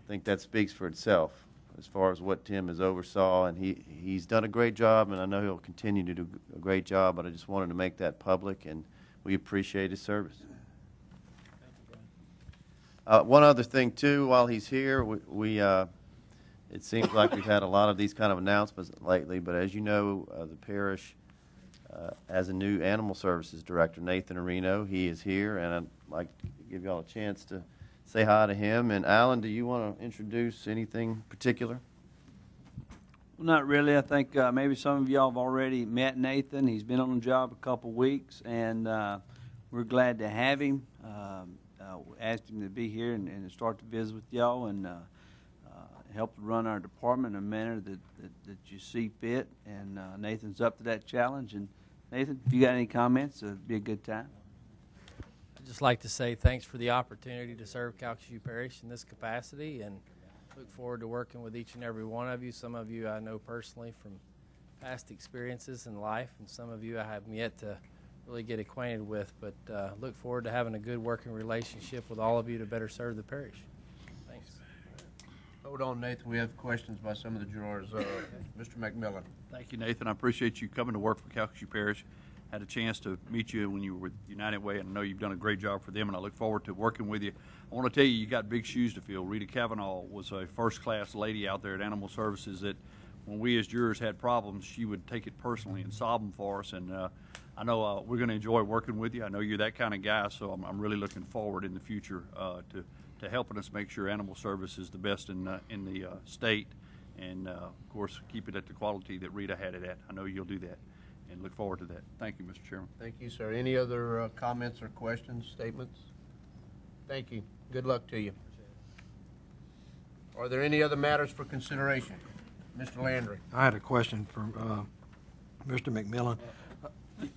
think that speaks for itself as far as what Tim has oversaw, and he's done a great job, and I know he'll continue to do a great job, but I just wanted to make that public, and we appreciate his service. One other thing, too, while he's here, it seems like we've had a lot of these kind of announcements lately, but as you know, the parish has a new animal services director, Nathan Areno. He is here, and I'd like to give y'all a chance to say hi to him. And Alan, do you want to introduce anything particular? Well, not really. I think maybe some of y'all have already met Nathan. He's been on the job a couple weeks, and we're glad to have him. Asked him to be here and start to visit with y'all and help to run our department in a manner that you see fit. And Nathan's up to that challenge. And Nathan, if you got any comments, it'd be a good time. I'd just like to say thanks for the opportunity to serve Calcasieu Parish in this capacity, and look forward to working with each and every one of you. Some of you I know personally from past experiences in life, and some of you I have yet to really get acquainted with, but look forward to having a good working relationship with all of you to better serve the parish. Thanks. Hold on, Nathan. We have questions by some of the jurors. Mr. McMillan. Thank you, Nathan. I appreciate you coming to work for Calcasieu Parish. had a chance to meet you when you were with United Way, and I know you've done a great job for them, and I look forward to working with you. I want to tell you, you got big shoes to fill. Rita Kavanaugh was a first-class lady out there at Animal Services that when we as jurors had problems, she would take it personally and solve them for us, and I know we're going to enjoy working with you. I know you're that kind of guy, so I'm really looking forward in the future to helping us make sure Animal Service is the best in the state, and of course keep it at the quality that Rita had it at. I know you'll do that, and look forward to that. Thank you, Mr. Chairman. Thank you, sir. Any other comments or questions, statements? Thank you. Good luck to you. Are there any other matters for consideration? Mr. Landry. I had a question for Mr. McMillan.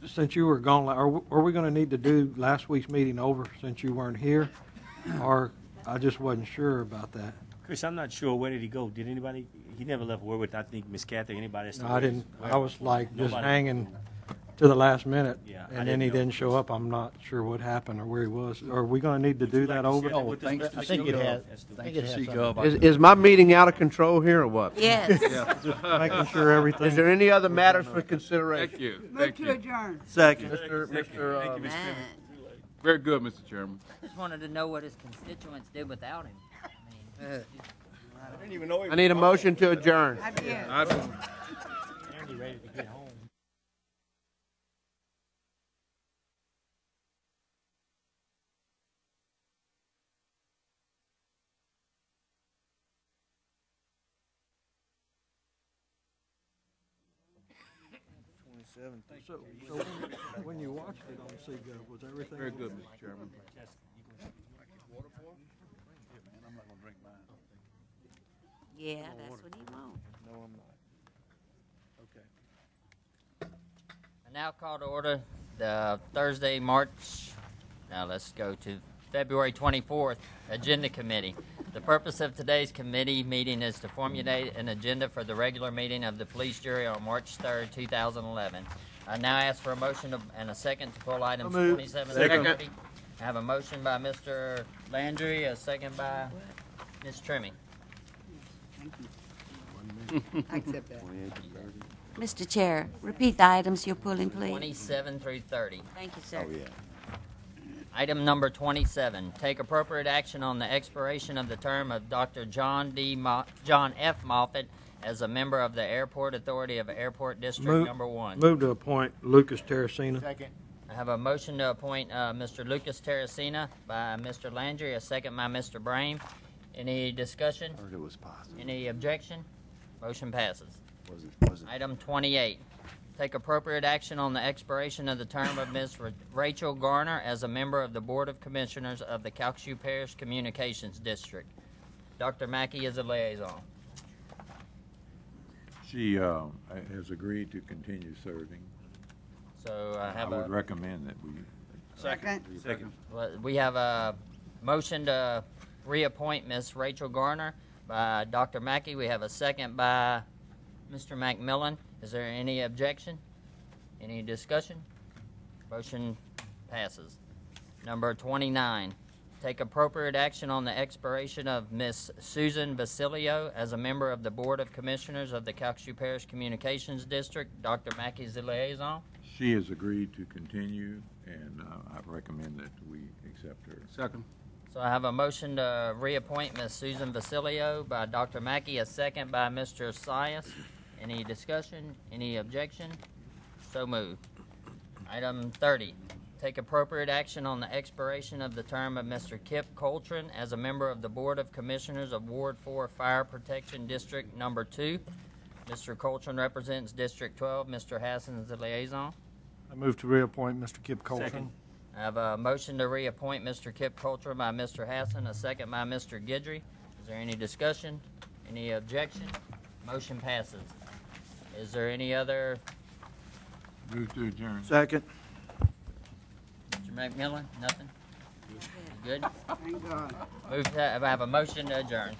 Since you were gone, are we going to need to do last week's meeting over since you weren't here? Or I just wasn't sure about that. Chris, I'm not sure. Where did he go? Did anybody? He never left word with, I think, Miss Kathy, anybody else. No, I didn't. I was like just Nobody. hanging to the last minute, Yeah, I and then he know. didn't show up. I'm not sure what happened or where he was. Are we going to need to do that over? Oh, thanks to I think it has. I think it has something. Is my meeting out of control here or what? Yes. Just making sure everything. Is there any other matters for consideration? Thank you. Move Thank to you. adjourn. Second. Mr. Man. Very good, Mr. Chairman. Just wanted to know what his constituents did without him. I didn't even know he I need a motion to adjourn. I did. Andy ready to get home. So when you watched it on CGov, was everything? Very good, Mr. Chairman. Yeah, that's what he wants. No, I'm not. Okay. I now call to order the Thursday, now let's go to February 24th, Agenda Committee. The purpose of today's committee meeting is to formulate an agenda for the regular meeting of the police jury on March 3rd, 2011. I now ask for a motion and a second to pull items 27 and 30. I have a motion by Mr. Landry, a second by Ms. Trimming. I accept that. Mr. Chair, repeat the items you're pulling, please. 27 through 30. Thank you, sir. Item number 27, take appropriate action on the expiration of the term of Dr. John F. Moffitt as a member of the Airport Authority of Airport District Number 1. Move to appoint Lucas Terracina. Second. I have a motion to appoint Mr. Lucas Terracina by Mr. Landry, a second by Mr. Brame. Any discussion? Heard it was possible. Any objection? Motion passes. Was it? Item 28, take appropriate action on the expiration of the term of Ms. Rachel Garner as a member of the Board of Commissioners of the Calcasieu Parish Communications District. Dr. Mackey is a liaison. She has agreed to continue serving. So I I have would recommend that we. Second. we have a motion to reappoint Ms. Rachel Garner by Dr. Mackey. We have a second by Mr. McMillan. Is there any objection? Any discussion? Motion passes. Number 29, take appropriate action on the expiration of Ms. Susan Basilio as a member of the Board of Commissioners of the Calcasieu Parish Communications District. Dr. Mackey is the liaison. She has agreed to continue, and I recommend that we accept her. Second. So I have a motion to reappoint Ms. Susan Basilio by Dr. Mackey, a second by Mr. Sias. Any discussion? Any objection? So moved. Item 30, take appropriate action on the expiration of the term of Mr. Kip Coltrane as a member of the Board of Commissioners of Ward 4 Fire Protection District Number 2. Mr. Coltrane represents District 12. Mr. Hassan is the liaison. I move to reappoint Mr. Kip Coltrane. Second. I have a motion to reappoint Mr. Kip Coltrane by Mr. Hassan, a second by Mr. Guidry. Is there any discussion? Any objection? Motion passes. Is there any other? Move to adjourn. Second. Mr. McMillan? Nothing? You good? Thank God. I have a motion to adjourn.